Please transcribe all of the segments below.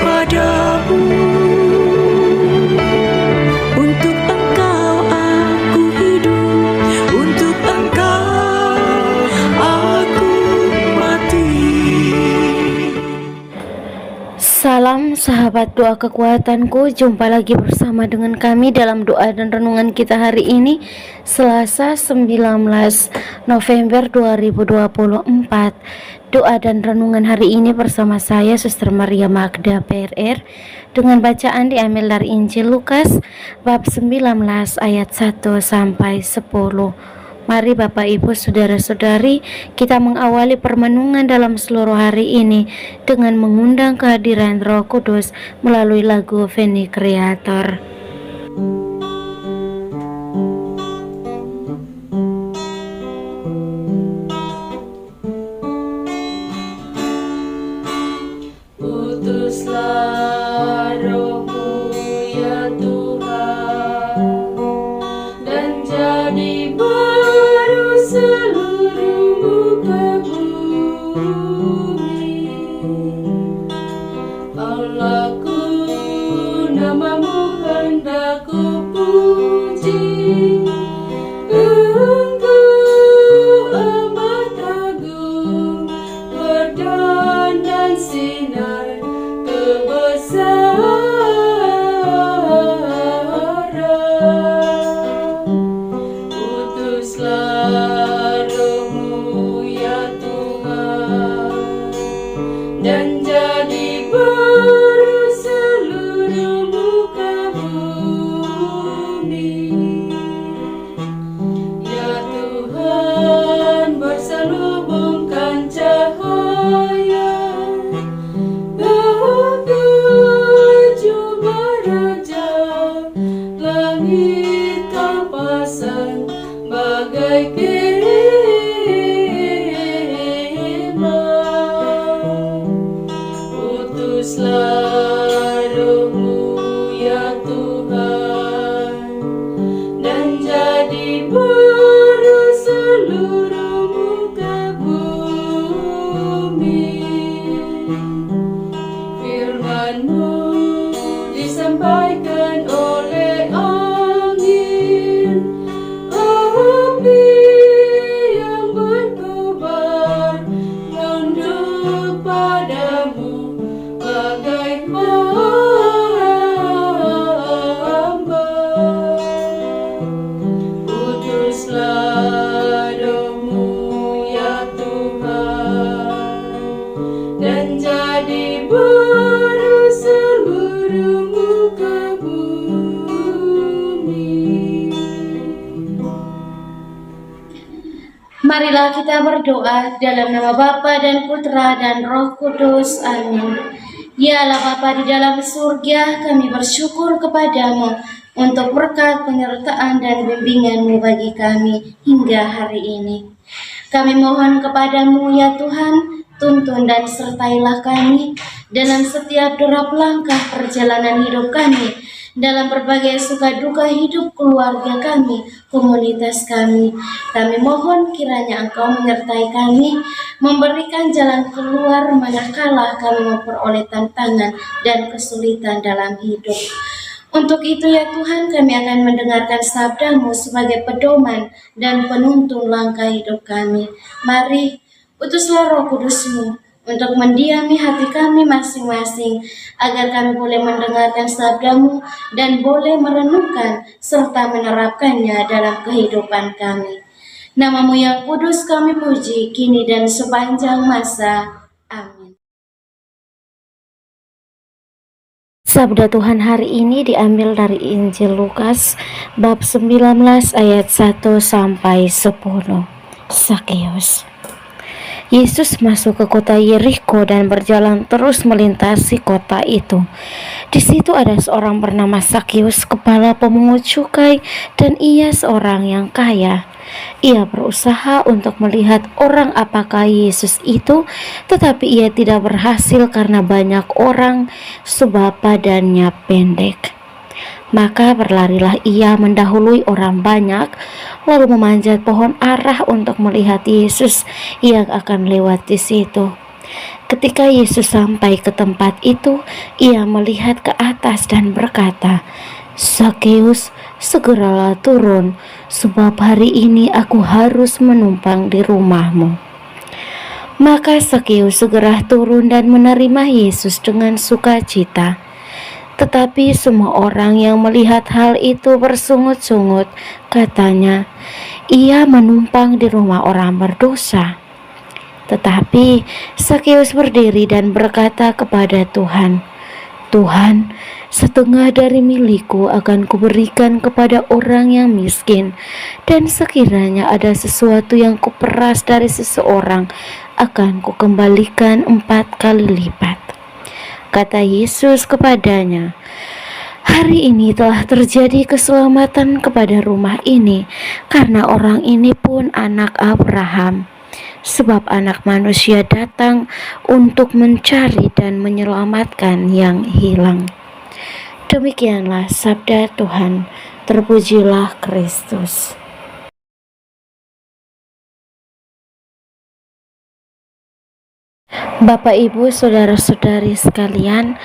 kepadamu. Untuk Engkau aku hidup, untuk Engkau aku mati. Salam sahabat doa kekuatanku, jumpa lagi bersama dengan kami dalam doa dan renungan kita hari ini, Selasa 19 November 2024. Doa dan renungan hari ini bersama saya Suster Maria Magda PRR, dengan bacaan diambil dari Injil Lukas bab 19 ayat 1 sampai 10. Mari Bapak Ibu Saudara-saudari, kita mengawali permenungan dalam seluruh hari ini dengan mengundang kehadiran Roh Kudus melalui lagu Veni Creator. Utuslah Roh-Mu ya Tuhan, dan jadi baru seluruh muka bumi. Allahku, nama-Mu hendak ku puji. Engkau amat agung, berdan sinar kebesaran. Utuslah Roh-Mu ya Tuhan, dan jadi baru seluruh muka bumi. Ya Tuhan, berselubungkan cahaya bagai jubah raja, langit Kau pasang bagai kemah. Utuslah Roh-Mu ya Tuhan, dan jadi baru seluruh muka bumi. Firman-Mu disampaikan oleh angin, api yang berkobar, tunduk padamu bagai hamba. Utuslah Roh-Mu ya Tuhan, dan jadi baru seluruh muka bumi. Marilah kita berdoa dalam nama Bapa dan Putra dan Roh Kudus. Amin. Ya Allah Bapa di dalam surga, kami bersyukur kepadamu untuk berkat penyertaan dan bimbingan-Mu bagi kami hingga hari ini. Kami mohon kepadamu ya Tuhan, tuntun dan sertailah kami dalam setiap derap langkah perjalanan hidup kami, dalam berbagai suka duka hidup keluarga kami, komunitas kami. Kami mohon kiranya Engkau menyertai kami, memberikan jalan keluar manakala kami memperoleh tantangan dan kesulitan dalam hidup. Untuk itu ya Tuhan, kami akan mendengarkan sabda-Mu sebagai pedoman dan penuntun langkah hidup kami. Mari, utuslah Roh Kudus-Mu untuk mendiami hati kami masing-masing, agar kami boleh mendengarkan sabda-Mu dan boleh merenungkan serta menerapkannya dalam kehidupan kami. Nama-Mu yang kudus kami puji, kini dan sepanjang masa. Amin. Sabda Tuhan hari ini diambil dari Injil Lukas bab 19 ayat 1 sampai 10. Sakeus. Yesus masuk ke kota Yeriko dan berjalan terus melintasi kota itu. Di situ ada seorang bernama Sakeus, kepala pemungut cukai, dan ia seorang yang kaya. Ia berusaha untuk melihat orang apakah Yesus itu, tetapi ia tidak berhasil karena banyak orang, sebab badannya pendek. Maka berlarilah ia mendahului orang banyak, lalu memanjat pohon arah untuk melihat Yesus yang akan lewat di situ. Ketika Yesus sampai ke tempat itu, ia melihat ke atas dan berkata, "Sakeus, segeralah turun, sebab hari ini aku harus menumpang di rumahmu." Maka Sakeus segera turun dan menerima Yesus dengan sukacita. Tetapi semua orang yang melihat hal itu bersungut-sungut, katanya, "Ia menumpang di rumah orang berdosa." Tetapi Sakeus berdiri dan berkata kepada Tuhan, "Tuhan, setengah dari milikku akan kuberikan kepada orang yang miskin, dan sekiranya ada sesuatu yang kuperas dari seseorang, akan kukembalikan 4 kali lipat." Kata Yesus kepadanya, "Hari ini telah terjadi keselamatan kepada rumah ini, karena orang ini pun anak Abraham. Sebab Anak Manusia datang untuk mencari dan menyelamatkan yang hilang." Demikianlah sabda Tuhan. Terpujilah Kristus. Bapak, Ibu, saudara-saudari sekalian,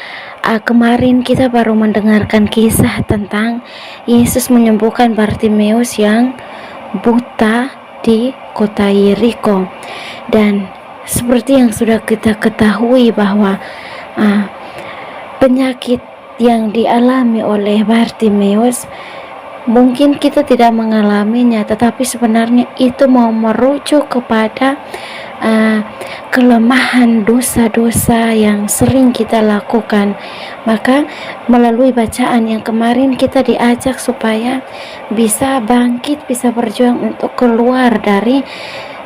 kemarin kita baru mendengarkan kisah tentang Yesus menyembuhkan Bartimeus yang buta di kota Yeriko. Dan seperti yang sudah kita ketahui bahwa penyakit yang dialami oleh Bartimeus, mungkin kita tidak mengalaminya, tetapi sebenarnya itu mau merujuk kepada kelemahan dosa-dosa yang sering kita lakukan. Maka melalui bacaan yang kemarin kita diajak supaya bisa bangkit, bisa berjuang untuk keluar dari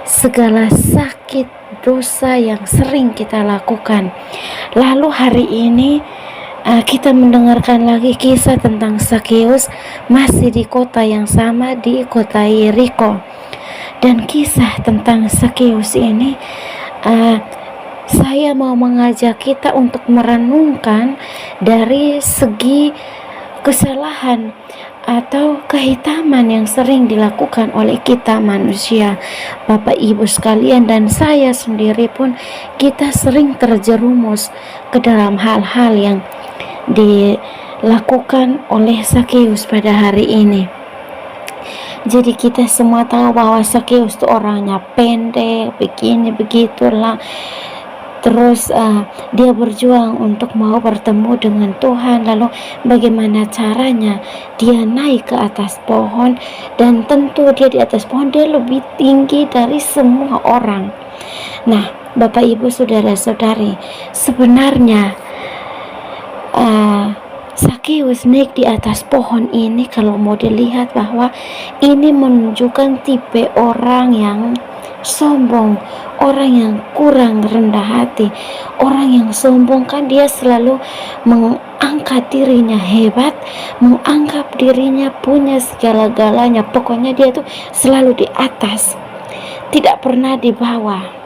segala sakit dosa yang sering kita lakukan. Lalu hari ini kita mendengarkan lagi kisah tentang Sakeus, masih di kota yang sama, di kota Yeriko. Dan kisah tentang Sakeus ini saya mau mengajak kita untuk merenungkan dari segi kesalahan atau kehitaman yang sering dilakukan oleh kita manusia, Bapak Ibu sekalian, dan saya sendiri pun kita sering terjerumus ke dalam hal-hal yang dilakukan oleh Sakeus pada hari ini. Jadi kita semua tahu bahwa Sakeus itu orangnya pendek, begini begitulah. Terus dia berjuang untuk mau bertemu dengan Tuhan. Lalu bagaimana caranya? Dia naik ke atas pohon, dan tentu dia di atas pohon dia lebih tinggi dari semua orang. Nah, Bapak Ibu saudara-saudari, sebenarnya Sakeus naik di atas pohon ini, kalau mau dilihat bahwa ini menunjukkan tipe orang yang sombong, orang yang kurang rendah hati. Orang yang sombong kan dia selalu mengangkat dirinya hebat, menganggap dirinya punya segala-galanya. Pokoknya dia tuh selalu di atas, tidak pernah di bawah.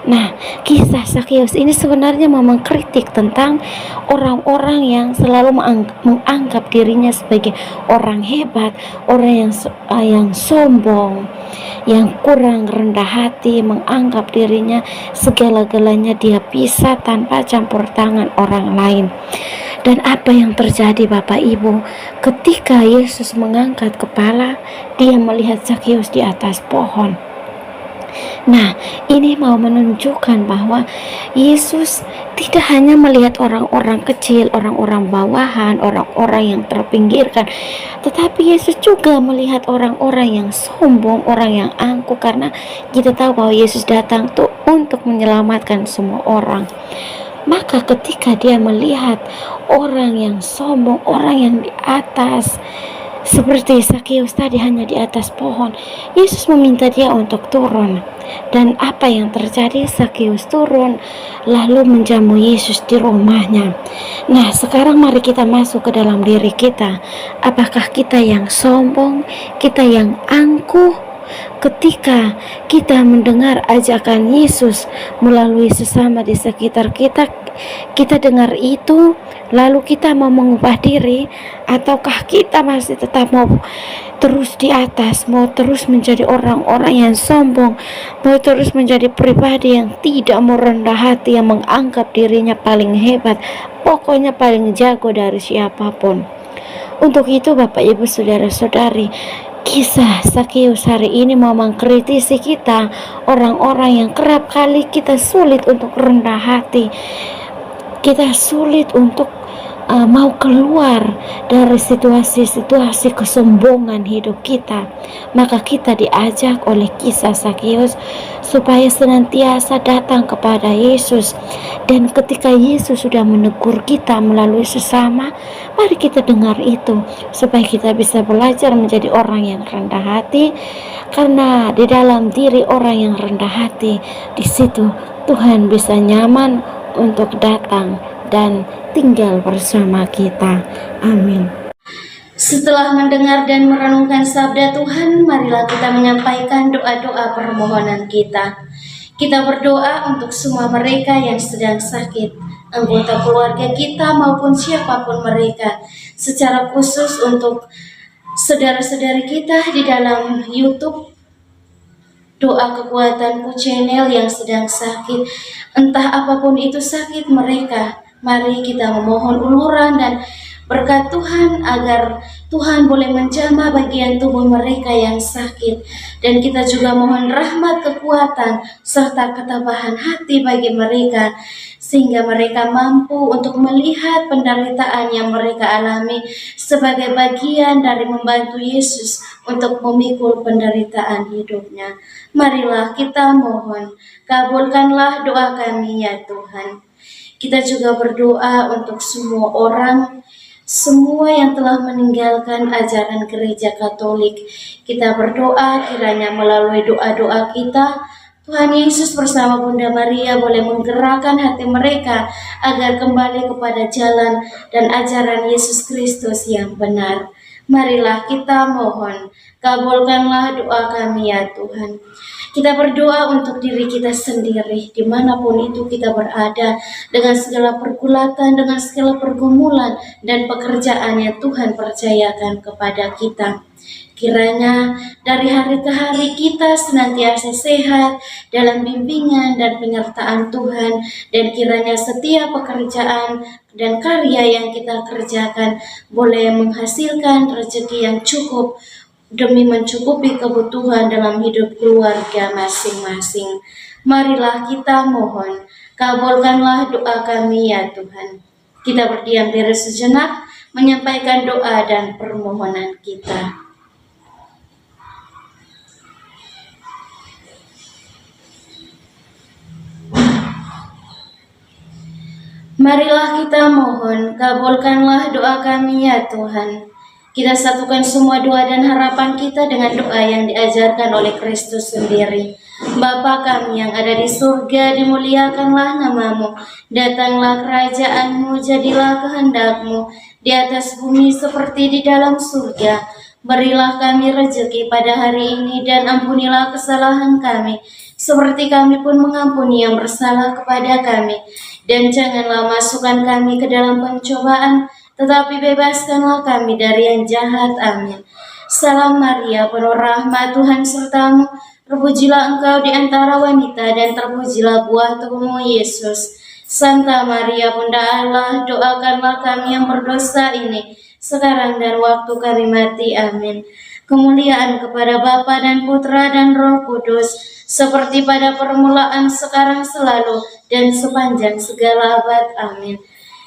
Nah, kisah Sakeus ini sebenarnya mau mengkritik tentang orang-orang yang selalu menganggap dirinya sebagai orang hebat, orang yang sombong, yang kurang rendah hati, menganggap dirinya segala-galanya dia bisa tanpa campur tangan orang lain. Dan apa yang terjadi Bapak Ibu? Ketika Yesus mengangkat kepala, dia melihat Sakeus di atas pohon. Nah, ini mau menunjukkan bahwa Yesus tidak hanya melihat orang-orang kecil, orang-orang bawahan, orang-orang yang terpinggirkan, tetapi Yesus juga melihat orang-orang yang sombong, orang yang angkuh, karena kita tahu bahwa Yesus datang tuh untuk menyelamatkan semua orang. Maka ketika dia melihat orang yang sombong, orang yang di atas, seperti Sakeus tadi hanya di atas pohon, Yesus meminta dia untuk turun. Dan apa yang terjadi? Sakeus turun lalu menjamu Yesus di rumahnya. Nah, sekarang mari kita masuk ke dalam diri kita. Apakah kita yang sombong, kita yang angkuh, ketika kita mendengar ajakan Yesus melalui sesama di sekitar kita, kita dengar itu lalu kita mau mengubah diri, ataukah kita masih tetap mau terus di atas, mau terus menjadi orang-orang yang sombong, mau terus menjadi pribadi yang tidak mau rendah hati, yang menganggap dirinya paling hebat, pokoknya paling jago dari siapapun. Untuk itu Bapak Ibu Saudara-saudari, kisah Sakeus hari ini mau mengkritisi kita, orang-orang yang kerap kali kita sulit untuk rendah hati, kita sulit untuk mau keluar dari situasi-situasi kesombongan hidup kita. Maka kita diajak oleh kisah Sakeus supaya senantiasa datang kepada Yesus. Dan ketika Yesus sudah menegur kita melalui sesama, mari kita dengar itu supaya kita bisa belajar menjadi orang yang rendah hati. Karena di dalam diri orang yang rendah hati, di situ Tuhan bisa nyaman untuk datang dan tinggal bersama kita. Amin. Setelah mendengar dan merenungkan sabda Tuhan, marilah kita menyampaikan doa-doa permohonan kita. Kita berdoa untuk semua mereka yang sedang sakit, anggota keluarga kita maupun siapapun mereka, secara khusus untuk saudara-saudari kita di dalam YouTube Doa Kekuatanku channel yang sedang sakit, entah apapun itu sakit mereka. Mari kita memohon uluran dan berkat Tuhan agar Tuhan boleh menjamah bagian tubuh mereka yang sakit. Dan kita juga mohon rahmat, kekuatan, serta ketabahan hati bagi mereka, sehingga mereka mampu untuk melihat penderitaan yang mereka alami sebagai bagian dari membantu Yesus untuk memikul penderitaan hidupnya. Marilah kita mohon, kabulkanlah doa kami ya Tuhan. Kita juga berdoa untuk semua orang, semua yang telah meninggalkan ajaran gereja Katolik. Kita berdoa kiranya melalui doa-doa kita, Tuhan Yesus bersama Bunda Maria boleh menggerakkan hati mereka agar kembali kepada jalan dan ajaran Yesus Kristus yang benar. Marilah kita mohon, kabulkanlah doa kami ya Tuhan. Kita berdoa untuk diri kita sendiri, dimanapun itu kita berada, dengan segala pergulatan, dengan segala pergumulan, dan pekerjaan yang Tuhan percayakan kepada kita. Kiranya dari hari ke hari kita senantiasa sehat dalam bimbingan dan penyertaan Tuhan, dan kiranya setiap pekerjaan dan karya yang kita kerjakan boleh menghasilkan rezeki yang cukup demi mencukupi kebutuhan dalam hidup keluarga masing-masing. Marilah kita mohon, kabulkanlah doa kami ya Tuhan. Kita berdiam diri sejenak, menyampaikan doa dan permohonan kita. Marilah kita mohon, kabulkanlah doa kami ya Tuhan. Kita satukan semua doa dan harapan kita dengan doa yang diajarkan oleh Kristus sendiri. Bapa kami yang ada di surga, dimuliakanlah namamu. Datanglah kerajaanmu, jadilah kehendakmu di atas bumi seperti di dalam surga. Berilah kami rezeki pada hari ini dan ampunilah kesalahan kami, seperti kami pun mengampuni yang bersalah kepada kami. Dan janganlah masukkan kami ke dalam pencobaan, tetapi bebaskanlah kami dari yang jahat. Amin. Salam Maria, penuh rahmat, Tuhan sertamu. Terpujilah engkau di antara wanita, dan terpujilah buah tubuhmu, Yesus. Santa Maria, Bunda Allah, doakanlah kami yang berdosa ini, sekarang dan waktu kami mati. Amin. Kemuliaan kepada Bapa dan Putra dan Roh Kudus, seperti pada permulaan, sekarang, selalu, dan sepanjang segala abad. Amin.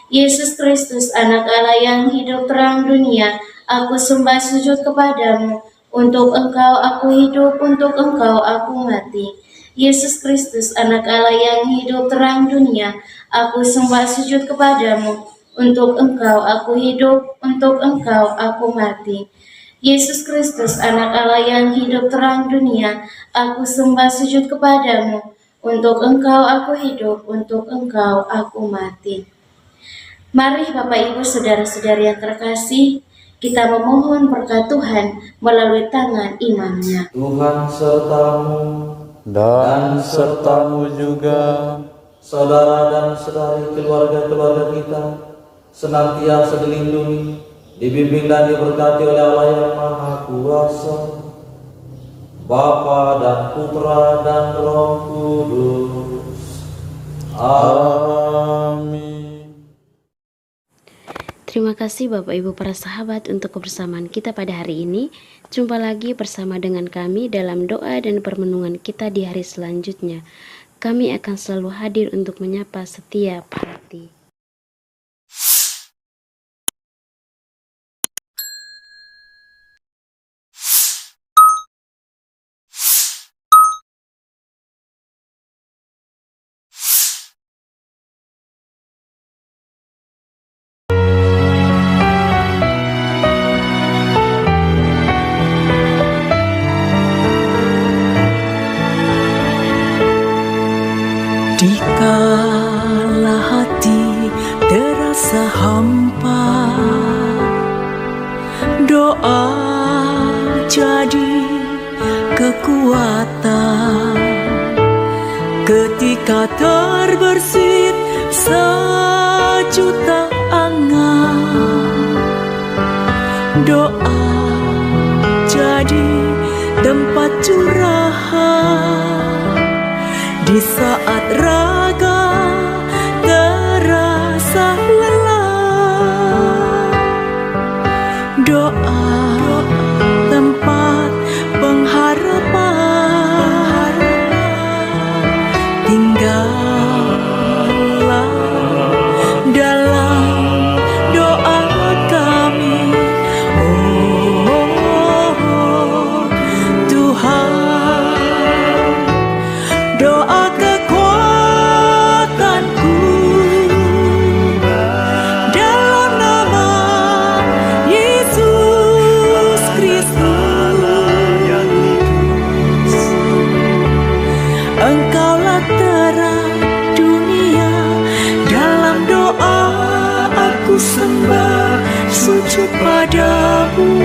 Yesus Kristus, anak Allah yang hidup terang dunia, aku sembah sujud kepadamu. Untuk engkau aku hidup, untuk engkau aku mati. Yesus Kristus, anak Allah yang hidup terang dunia, aku sembah sujud kepadamu. Untuk engkau aku hidup, untuk engkau aku mati. Yesus Kristus, anak Allah yang hidup terang dunia, aku sembah sujud kepadamu. Untuk engkau aku hidup, untuk engkau aku mati. Mari Bapak Ibu Saudara-saudari yang terkasih, Kita memohon berkat Tuhan melalui tangan imamnya. Tuhan sertamu dan sertamu juga. saudara dan saudari keluarga-keluarga kita senantiasa dilindungi, dibimbing dan diberkati oleh Allah yang Maha Kuasa, Bapa dan Putra dan Roh Kudus. Amin. Terima kasih Bapak Ibu para sahabat untuk kebersamaan kita pada hari ini. Jumpa lagi bersama dengan kami dalam doa dan permenungan kita di hari selanjutnya. Kami akan selalu hadir untuk menyapa setiap hati. Dikala hati terasa hampa, doa jadi kekuatan. Ketika terbersit sejuta angan, doa jadi tempat curahan. Di saat raga terasa lelah, doa tempat pengharapan. Tinggallah dalam doa kami, oh Tuhan. Doa kekuatanku dalam nama Yesus Kristus. Engkaulah terang dunia, dalam doa aku sembah sujud padamu.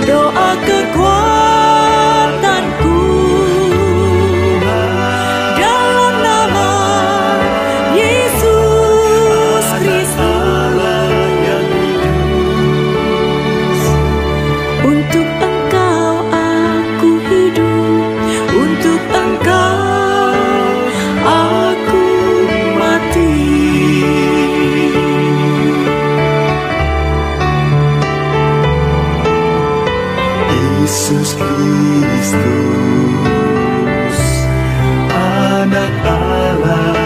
Doa kekuatanku dalam nama Yesus Kristus. Untuk Engkau aku hidup, untuk Engkau aku mati. Yesus Kristus, Anak Allah